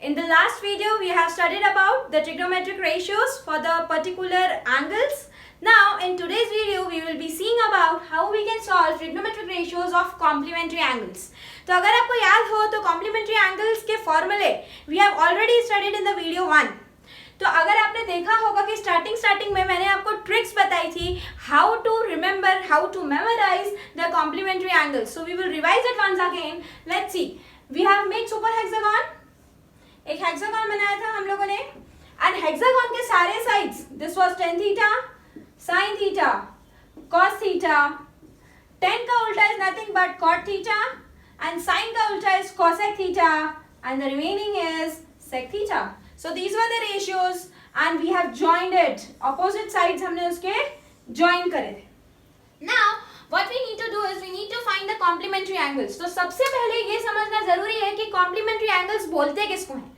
In the last video, we have studied about the trigonometric ratios for the particular angles. Now, in today's video, we will be seeing about how we can solve trigonometric ratios of complementary angles. तो अगर आपको याद हो तो complementary angles के formulae we have already studied in the video 1. तो अगर आपने देखा होगा कि स्टार्टिंग में मैंने आपको ट्रिक्स बताई थी how to remember, how to memorise the complementary angles. So we will revise it once again. Let's see. We have made super hexagon. एक हेक्सागन बनाया था हम लोगों ने एंड हेक्सागन के सारे sides this was tan theta, sin theta, cos theta. tan का उल्टा is nothing but cot theta and sin का उल्टा is cosec theta and the remaining is sec theta. So these were the ratios and we have joined it. Opposite sides हमने उसके join करे थे. Now what we need to do is we need to find the complementary angles. तो सबसे पहले ये समझना जरूरी है कि complementary angles बोलते किसको हैं.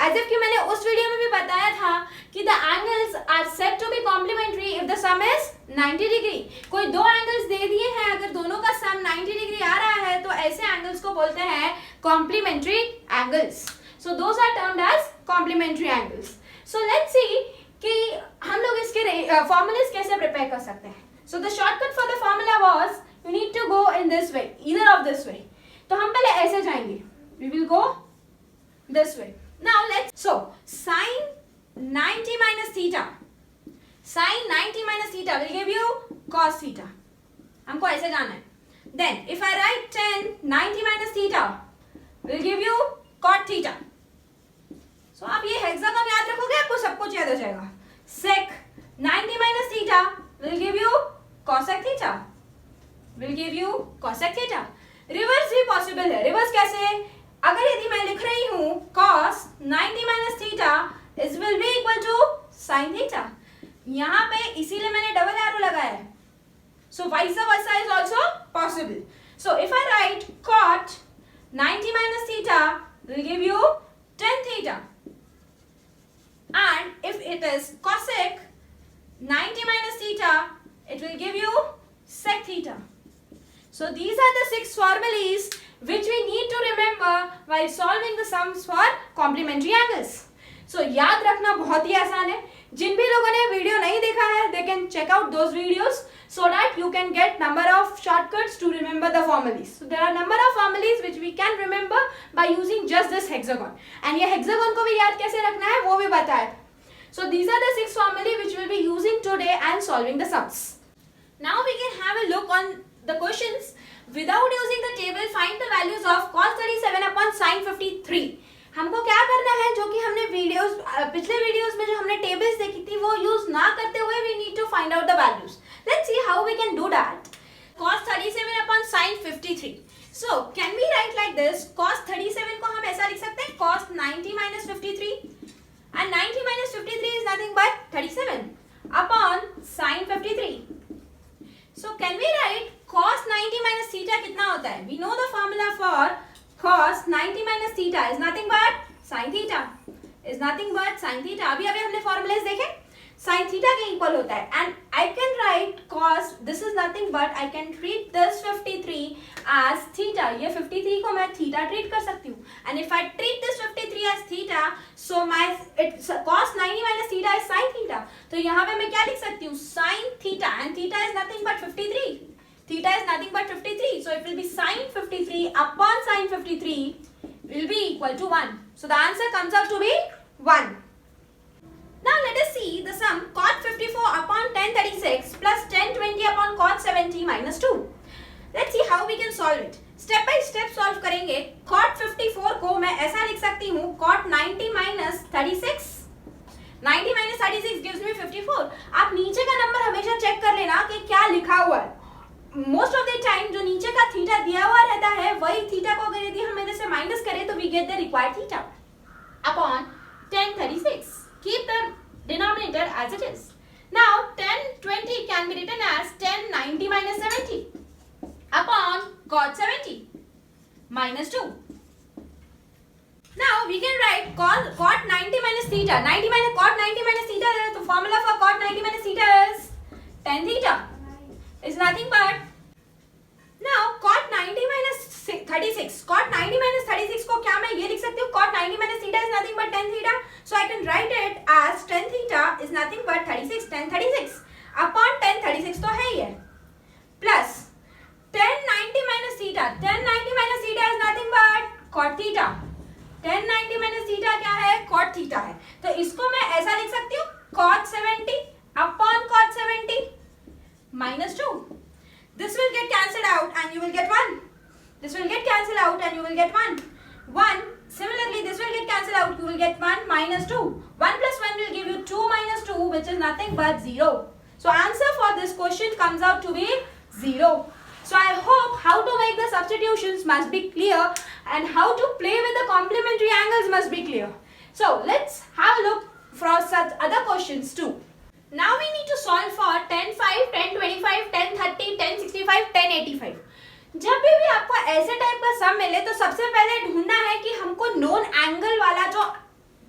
As if कि मैंने उस वीडियो में भी बताया था कि the angles are said to be complementary if the sum is 90 degree. कोई दो angles दे दिए हैं, अगर दोनों का sum 90 degree आ रहा है तो ऐसे angles को बोलते हैं complementary angles. So those are termed as complementary angles. So let's see कि हम लोग इसके formulas कैसे prepare कर सकते हैं. So the shortcut for the formula was you need to go in this way, either of this way. तो हम पहले ऐसे जाएंगे. We will go this way. Now let's sin 90 minus theta. Sin 90 minus theta will give you cos theta. हमको ऐसे जाना है. Then if I write tan 90 minus theta will give you cot theta. So आप ये hexagon याद रखोगे आपको सब कुछ याद हो जाएगा. Sec 90 minus theta will give you cosec theta. Will give you cosec theta. Reverse भी पॉसिबल है. रिवर्स कैसे? अगर यदि मैं लिख रही हूँ cos 90 minus theta is will be equal to sin theta. यहाँ पे इसीलिए मैंने डबल एरो लगाया है. So vice versa is also possible. So if I write cot 90 minus theta will give you tan theta. And if it is cosec 90 minus theta, it will give you sec theta. So these are the 6 formulas which we need to remember while solving the sums for complementary angles. So याद रखना बहुत ही आसान है. जिन भी लोगों ने video नहीं देखा है, they can check out those videos so that you can get number of shortcuts to remember the formulas. So there are number of formulas which we can remember by using just this hexagon. And ये hexagon को भी याद कैसे रखना है वो भी बताया था. So these are the 6 formulae which we'll be using today and solving the sums. Now we can have a look on the questions. Without using the table, find the values of cos 37 upon sin 53. हमको क्या करना है जो कि हमने videos पिछले videos में जो हमने टेबल्स देखी थी वो यूज ना करते हुए we need to find out the values. Let's see how we can do that. Cos 37 upon sin 53. So can we write like this? Cos 37 को हम ऐसा लिख सकते हैं cos 90 minus 53 and 90 minus 53 is nothing but 37 upon sin 53. So can we write cos 90 minus theta कितना होता है? We know the formula for cos 90 minus theta is nothing but sin theta. Is nothing but sin theta. अभी हमने formulas देखे. Sin theta के equal होता है. And I can write cos. This is nothing but I can treat this 53 as theta. ये 53 को मैं theta treat कर सकती हूँ. And if I treat this 53 as theta, so my cos 90 minus theta is sin theta. तो यहाँ पे मैं क्या लिख सकती हूँ? Sin theta and theta is nothing but 53. Theta is nothing but 53. So it will be sin 53 upon sin 53 will be equal to 1. So the answer comes out to be 1. Now let us see the sum cot 54 upon tan 36 plus tan 20 upon cot 70 minus 2. Let's see how we can solve it. Step by step solve करेंगे. Cot 54 को मैं ऐसा लिख सकती हूँ cot 90 minus 36. 90 minus 36 gives me 54. आप नीचे का नंबर हमेशा चेक कर लेना कि क्या लिखा हुआ है. मोस्ट ऑफ द टाइम जो नीचे का थीटा दिया हुआ रहता है वही थीटा को अगर यदि हम इधर से माइनस करें तो we get the required theta upon tan 36. Keep the denominator as it is. Now tan 20 can be written as tan 90 minus 70 upon cot 70 minus 2. Now we can write cot 90 minus theta. 90 minus cot 90 minus theta. The formula for cot 90 minus theta is tan theta. Is nothing but now cot 90 minus 36. Cot 90 minus 36 को क्या मैं ये लिख सकती हूँ? Cot 90 minus theta is nothing but tan theta. So I can write it as tan theta is nothing but 36 tan 36 upon tan 36 तो है ही है, plus tan 90 minus theta. Tan 90 minus theta is nothing but cot theta. tan 90 minus theta क्या है? Cot theta है. तो इसको मैं ऐसा लिख सकती हूँ, cot 70 upon cot 70 minus 2. This will get cancelled out and you will get 1. This will get cancelled out and you will get 1. 1. Similarly, this will get cancelled out. You will get 1 minus 2. 1 plus 1 will give you 2 minus 2, which is nothing but 0. So answer for this question comes out to be 0. So I hope how to make the substitutions must be clear and how to play with the complementary angles must be clear. So let's have a look for such other questions too. Now we need to solve for tan 5, tan 25, tan 30, tan 65, tan 85. जब भी आपको ऐसे type का सम मिले तो सबसे पहले ढूंढना है कि हमको नोन एंगल वाला जो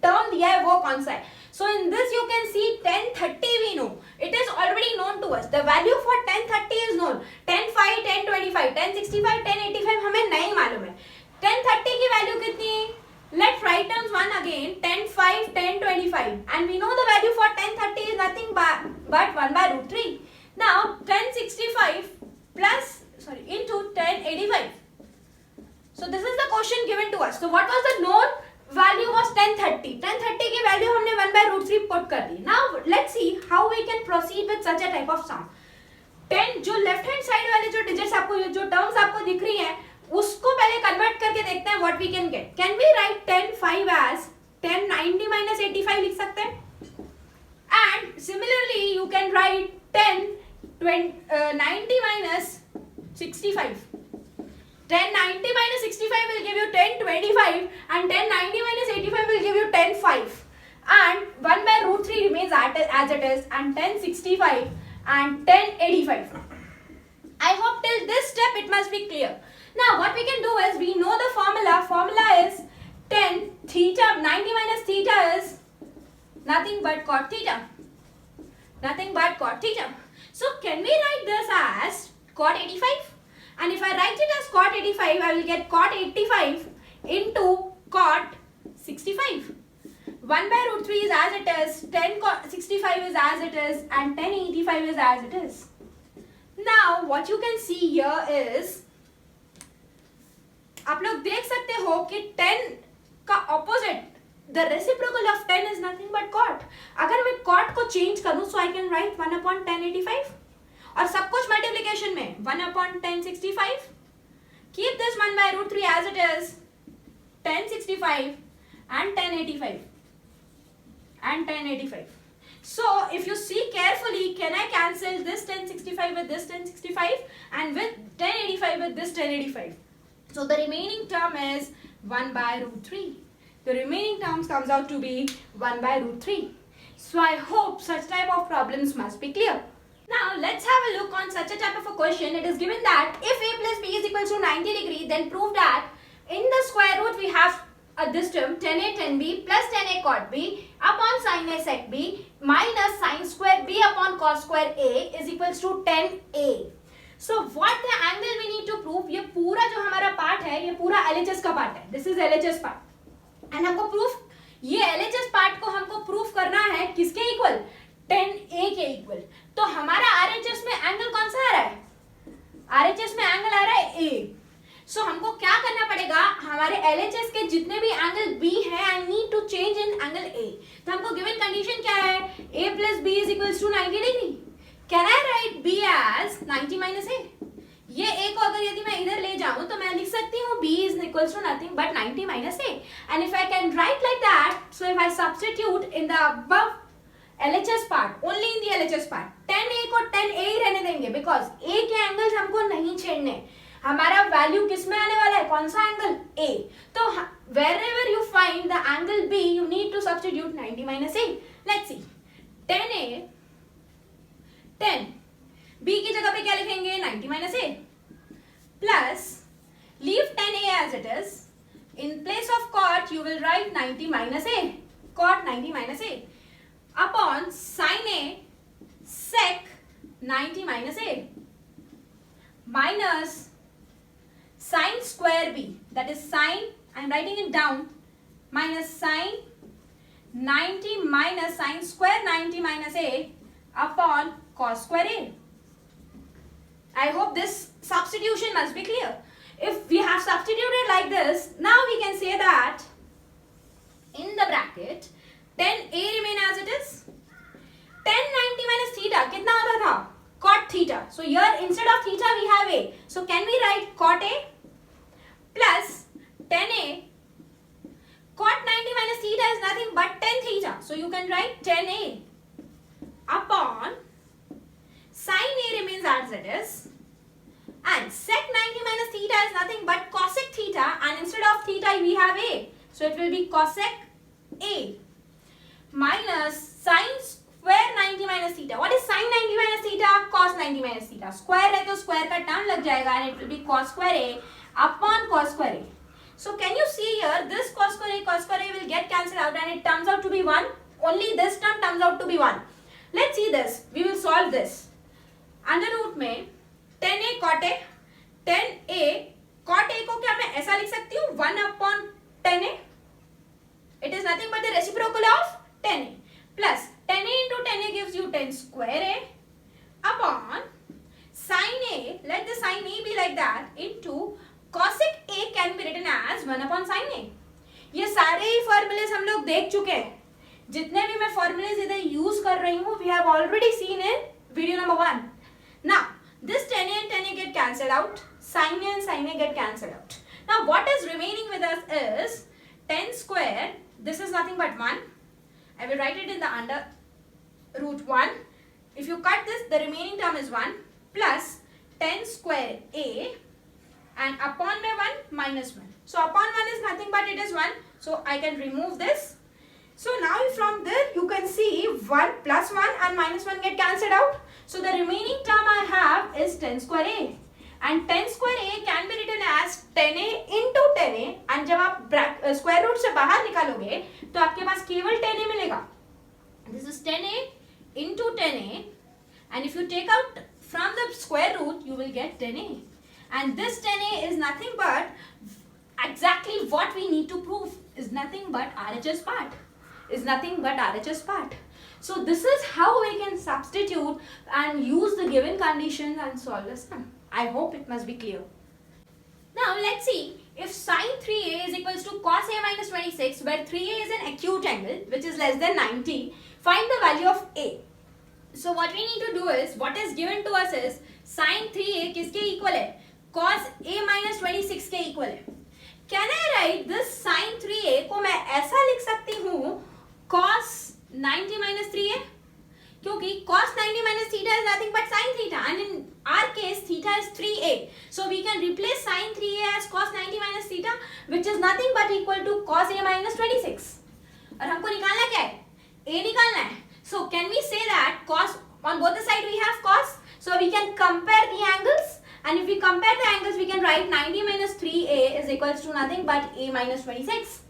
टर्म दिया है वो कौन सा है. So in this you can see tan 30 we know. It is already known to us. The value for tan 30 is known. tan 5, tan 25, tan 65, tan 85 हमें नहीं मालूम है. tan 30 की वैल्यू कितनी? Let's write terms one again. tan 5, tan 25, and we know the value for tan 30 is nothing but 1 by root 3. Now tan 65 plus into tan 85. So this is the question given to us. So what was the known value was tan 30. Tan 30 की value हमने 1 by root 3 put कर दी. Now let's see how we can proceed with such a type of sum. tan जो left hand side वाले जो digits आपको जो terms आपको दिख रही हैं उसको पहले कन्वर्ट करके देखते हैं what we can get. Can we write tan 5 as tan 90 minus 85 लिख सकते हैं? And similarly you can write tan 90 minus 65. Tan 90 minus 65 will give you tan 25 and tan 90 minus 85 will give you tan 5. And 1 by root 3 remains as it is and tan 65 and tan 85. I hope till this step it must be clear. Now what we can do is we know the formula. Formula is tan theta 90 minus theta is nothing but cot theta. Nothing but cot theta. So can we write this as cot 85? And if I write it as cot 85, I will get cot 85 into cot 65. 1 by root 3 is as it is, tan 65 is as it is, and tan 85 is as it is. Now what you can see here is आप लोग देख सकते हो कि tan का opposite, the reciprocal of tan is nothing but cot. अगर मैं cot को change करूँ, so I can write 1 upon tan 85. और सब कुछ multiplication में 1 upon tan 65. Keep this 1 by root 3 as it is, tan 65 and tan 85 and tan 85. So if you see carefully, can I cancel this tan 65 with this tan 65 and with tan 85 with this tan 85? So the remaining term is 1 by root 3. The remaining terms comes out to be 1 by root 3. So I hope such type of problems must be clear. Now let's have a look on such a type of a question. It is given that if a plus b is equals to 90 degree, then prove that in the square root we have this term tan a tan b plus tan a cot b upon sin a sec b minus sin square b upon cos square a is equals to tan a. So what the angle we need to prove? ये पूरा जो हमारा part है ये पूरा LHS का part है. This is LHS part. And हमको प्रूफ ये LHS पार्ट को हमको प्रूफ करना है किसके इक्वल? tan A के इक्वल. तो हमारा RHS में एंगल कौन सा आ रहा है? RHS में एंगल आ रहा है A. So हमको क्या करना पड़ेगा? हमारे LHS के जितने भी एंगल B है, I need to change in angle A. तो हमको given condition क्या है? A plus B is equals to 90 degree. Can I write B as 90 minus A? ये A को अगर यदि मैं इधर ले जाऊं तो मैं लिख सकती हूँ B is equals to nothing but 90 minus A. And if I can write like that, so if I substitute in the above LHS part, only in the LHS part, tan A को tan A ही रहने देंगे because A के angles हमको नहीं छेड़ने. हमारा value किस में आने वाला है? कौन सा एंगल? A. तो wherever you find the angle B, you need to substitute 90 minus A. Let's see. tan A, tan B की जगह पे क्या लिखेंगे? 90 minus A plus leave tan A as it is. In place of cot, you will write 90 minus A. Cot 90 minus A upon sin A sec 90 minus A minus sine square b, that is sine, I am writing it down, minus sine 90 minus sine square 90 minus a upon cos square a. I hope this substitution must be clear. If we have substituted like this, now we can say that in the bracket 10a remain as it is. 10 90 minus theta कितना होता था? Cot theta. So here instead of theta we have a. So can we write cot a plus 10a? Cot 90 minus theta is nothing but 10 theta. So you can write 10a upon sin a remains as it is. And sec 90 minus theta is nothing but cosec theta, and instead of theta we have a. So it will be cosec a minus sin square 90 minus theta. What is sin 90 minus theta? Cos 90 minus theta. Square है तो square का term लग जाएगा, and it will be cos square a upon cos square a. So can you see here, this cos square a will get cancelled out and it turns out to be 1. Only this term turns out to be 1. Let's see this. We will solve this. Under root में 10a cot a, 10a cot a को क्या मैं ऐसा लिख सकती हूँ 1 upon 10a. It is nothing but the reciprocal of 10a plus 10a into 10a gives you 10 square a upon sin a, let the sin a be like that, into cosec a can be written as 1 upon sin a. ये सारे ही formulas हम लोग देख चुके हैं. जितने भी मैं formulas इधर use कर रही हूँ, we have already seen in video number 1. Now this 10a and 10a get cancelled out, sin a and sin a get cancelled out. Now what is remaining with us is 10 square, this is nothing but 1. I will write it in the under root 1. If you cut this, the remaining term is 1 plus 10 square a and upon my 1 minus 1. So upon 1 is nothing but it is 1. So I can remove this. So now from there you can see 1 plus 1 and minus 1 get cancelled out. So the remaining term I have is 10 square a. And 10 square a can be written as 10a into 10a. And जब आप square root से बाहर निकालोगे तो आपके पास केवल 10a मिलेगा. This is 10a into 10a. And if you take out from the square root, you will get 10a. And this 10a is nothing but exactly what we need to prove is nothing but RHS part. Is nothing but RHS part. So this is how we can substitute and use the given conditions and solve the sum. I hope it must be clear. Now let's see if sin 3a is equals to cos a minus 26, where 3a is an acute angle which is less than 90. Find the value of a. So what we need to do is, what is given to us is sin 3a किसके equal है? Cos a minus 26 के equal है. Can I write this sin 3a को मैं ऐसा लिख सकती हूँ cos 90 minus 3a? क्योंकि cos 90 minus theta is nothing but sin theta, and in our case theta is 3a. So we can replace sin 3a as cos 90 minus theta, which is nothing but equal to cos a minus 26. और हमको निकालना क्या है? a निकालना है. So can we say that cos, on both the side we have cos, so we can compare the angles, and if we compare the angles we can write 90 minus 3a is equals to nothing but a minus 26.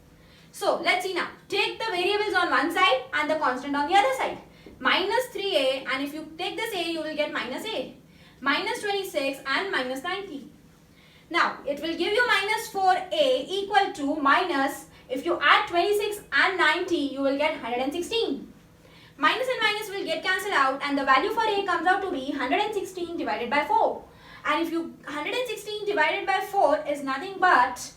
So let's see now. Take the variables on one side and the constant on the other side. Minus 3a, and if you take this a, you will get minus a. Minus 26 and minus 90. Now, it will give you minus 4a equal to minus, if you add 26 and 90, you will get 116. Minus and minus will get cancelled out, and the value for a comes out to be 116 divided by 4. And if you 116 divided by 4 is nothing but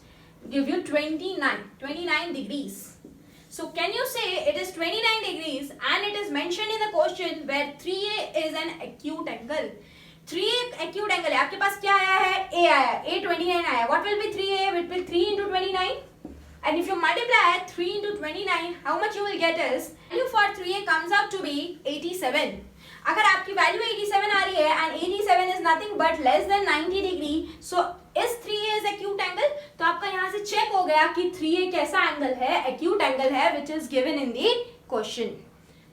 give you 29 degrees. So can you say it is 29 degrees, and it is mentioned in the question where 3a is an acute angle. 3a acute angle है. आपके पास क्या आया है? a आया. a 29 आया. What will be 3a? It will be 3 into 29. And if you multiply 3 into 29, how much you will get is, value for 3a comes out to be 87. अगर आपकी value 87 आ रही है and 87 is nothing but less than 90 degree, so is 3a is acute angle? तो आपका यहाँ से check हो गया कि 3a कैसा एंगल है, acute angle है, which is given in the question,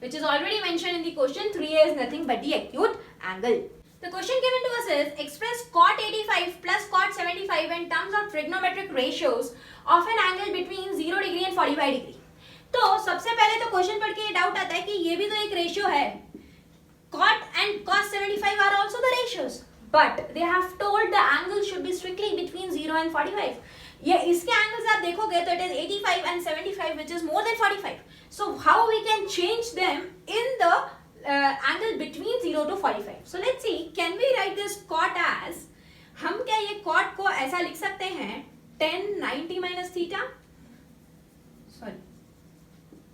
which is already mentioned in the question. 3a is nothing but the acute angle. The question given to us is express cot 85 plus cot 75 in terms of trigonometric ratios of an angle between 0 degree and 45 degree. तो सबसे पहले तो question पढ़ के ये doubt आता है कि ये भी तो एक रेशियो है. Cot and cos 75 are also the ratios. but they have told the angle should be strictly between 0 and 45. ये इसके angles आप देखोगे तो it is 85 and 75 which is more than 45. So how we can change them in the angle between 0 to 45. So let's see, can we write this cot as, हम क्या ये cot को ऐसा लिख सकते हैं tan 90 minus theta? Sorry.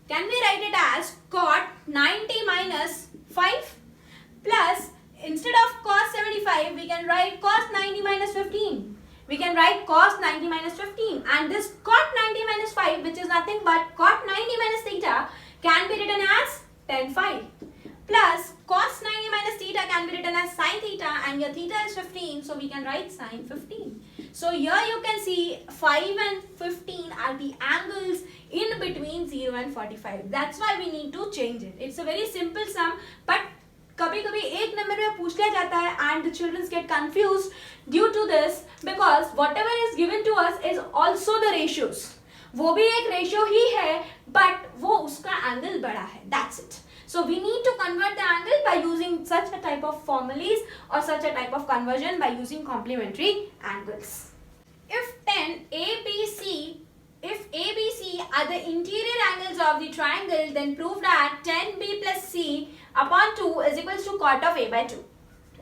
Can we write it as cot 90 minus 5 plus, instead of cos 75 we can write cos 90 minus 15. We can write cos 90 minus 15, and this cot 90 minus 5, which is nothing but cot 90 minus theta, can be written as tan phi, plus cos 90 minus theta can be written as sin theta, and your theta is 15, so we can write sin 15. So here you can see 5 and 15 are the angles in between 0 and 45. That's why we need to change it. It's a very simple sum, but कभी कभी एक number में पूछ लिया जाता है and the children get confused due to this, because whatever is given to us is also the ratios. वो भी एक ratio ही है, but वो उसका angle बड़ा है. That's it. So we need to convert the angle by using such a type of formulas or such a type of conversion by using complementary angles. If ABC are the interior angles of the triangle, then prove that tan B plus C upon 2 is equals to cot of A by 2.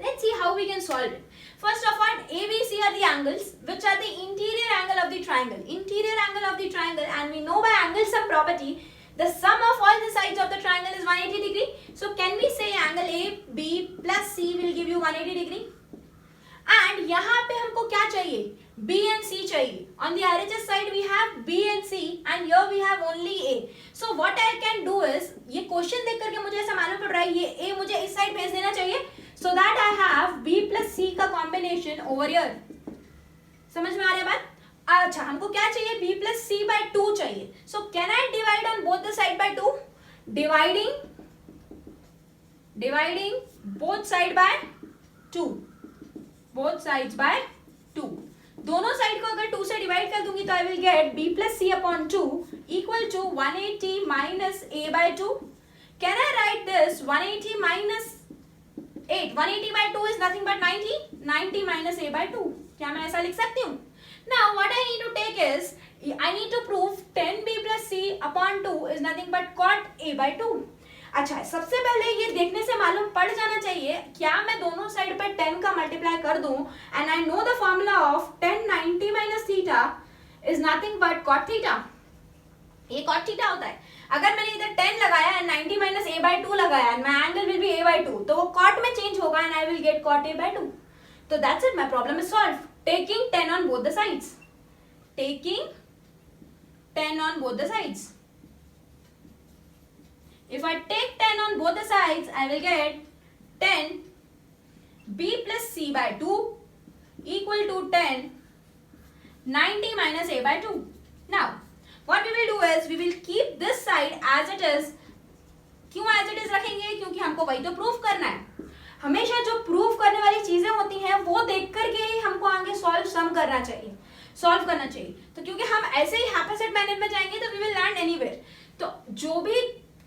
Let's see how we can solve it. First of all, ABC are the angles which are the interior angle of the triangle. Interior angle of the triangle, and we know by angle sum property, the sum of all the sides of the triangle is 180 degree. So can we say angle AB plus C will give you 180 degree? And यहाँ पे हमको क्या चाहिए? B and C चाहिए. On the RHS side we have B and C, and here we have only A. So what I can do is, ये question देख करके मुझे ऐसा मालूम पड़ रहा है ये A मुझे इस साइड भेज देना चाहिए, so that I have B plus C का combination over here. समझ में आ रही है बात? अच्छा, हमको क्या चाहिए? B plus C by 2 चाहिए. So can I divide on both the side by 2? Dividing both side by 2. Both sides by 2. दोनों साइड को अगर 2 से डिवाइड कर दूंगी तो I will get B plus C upon 2 equal to 180 minus A by 2. Can I write this 180 minus 8? 180 by 2 is nothing but 90. 90 minus A by 2. क्या मैं ऐसा लिख सकती हूँ? Now what I need to take is, I need to prove tan B plus C upon 2 is nothing but cot A by 2. अच्छा, सबसे पहले ये देखने से मालूम पड़ जाना चाहिए, क्या मैं दोनों साइड पर 10 का मल्टीप्लाई कर दूं, and I know the formula of tan 90 minus theta is nothing but cot theta. ये cot थीटा होता है. अगर मैंने इधर 10 लगाया एंड 90 माइनस A by 2 लगाया and my angle will be A by 2, तो वो cot में चेंज होगा and I will get cot A by 2. तो that's it, my problem is solve. Taking 10 on both the sides. Taking 10 on both the sides. If I take 10 on both the sides, I will get 10 B plus C by 2 equal to 10 90 minus A by 2. Now, what we will do is, we will keep this side as it is. क्यों as it is रखेंगे? क्योंकि हमको वही तो proof करना है. हमेशा जो प्रूफ करने वाली चीजें होती हैं वो देख करके ही हमको आगे सॉल्व करना चाहिए. तो क्योंकि हम ऐसे ही हैप्पीसेट मैनेज में जाएंगे तो वी विल लैंड एनीवेयर. तो जो भी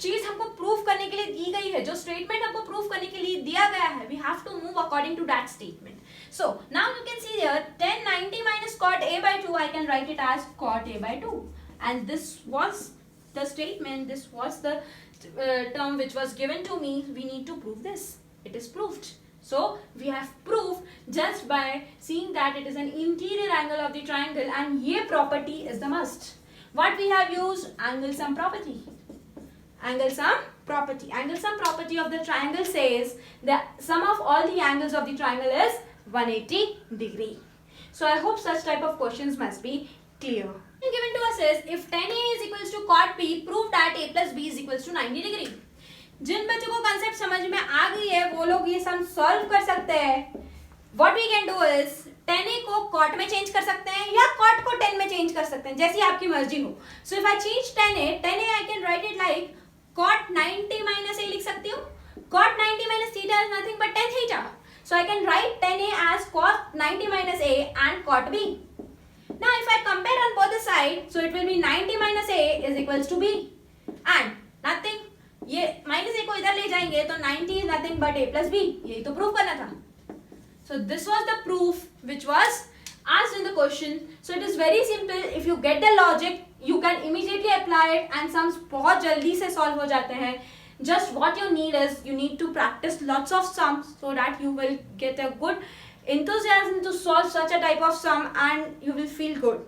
चीज हमको प्रूफ करने के लिए दी गई है, जो स्टेटमेंट हमको प्रूफ करने के लिए दिया गया है, we have to move according to that statement. So now you can see here tan 90 minus cot A by 2, I can write it as cot A by 2, and this was the statement, this was the term which was given to me. We need to prove this. It is proved. So we have proof just by seeing that it is an interior angle of the triangle, and ये property is the must. What we have used? Angle sum property. Angle sum property. Angle sum property of the triangle says the sum of all the angles of the triangle is 180 degree. So I hope such type of questions must be clear. Given to us is, if tan A is equals to cot B, prove that A plus B is equals to 90 degree. जिन बच्चों को concept समझ में आ गई है वो लोग ये sum solve कर सकते हैं. What we can do is, tan A को cot में चेंज कर सकते हैं या cot को tan में चेंज कर सकते हैं, जैसी आपकी मर्जी हो. So if I change tan A I can write it like cot 90 minus A लिख सकती हूँ. Cot 90 minus theta is nothing but tan theta. So I can write tan A as cot 90 minus A and cot B. Now if I compare on both the sides, so it will be 90 minus A is equals to B, and nothing, ये minus A को इधर ले जाएंगे तो 90 is nothing but A plus B. यही तो prove करना था. So this was the proof which was asked in the question. So it is very simple. If you get the logic, you can immediately apply it and sums बहुत जल्दी से solve हो जाते हैं. Just what you need is you need to practice lots of sums so that you will get a good enthusiasm to solve such a type of sum and you will feel good.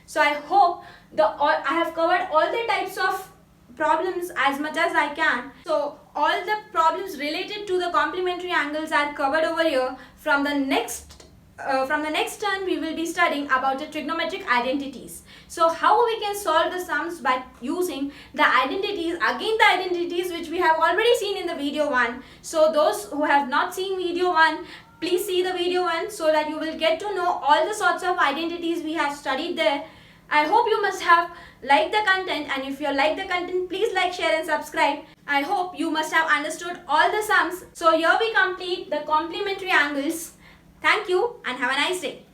So I hope I have covered all the types of problems as much as I can. So all the problems related to the complementary angles are covered over here. From the next turn we will be studying about the trigonometric identities. So how we can solve the sums by using the identities, again the identities which we have already seen in the video 1. So those who have not seen video 1, please see the video 1 so that you will get to know all the sorts of identities we have studied there. I hope you must have liked the content, and if you like the content, please like, share and subscribe. I hope you must have understood all the sums. So here we complete the complementary angles. Thank you and have a nice day.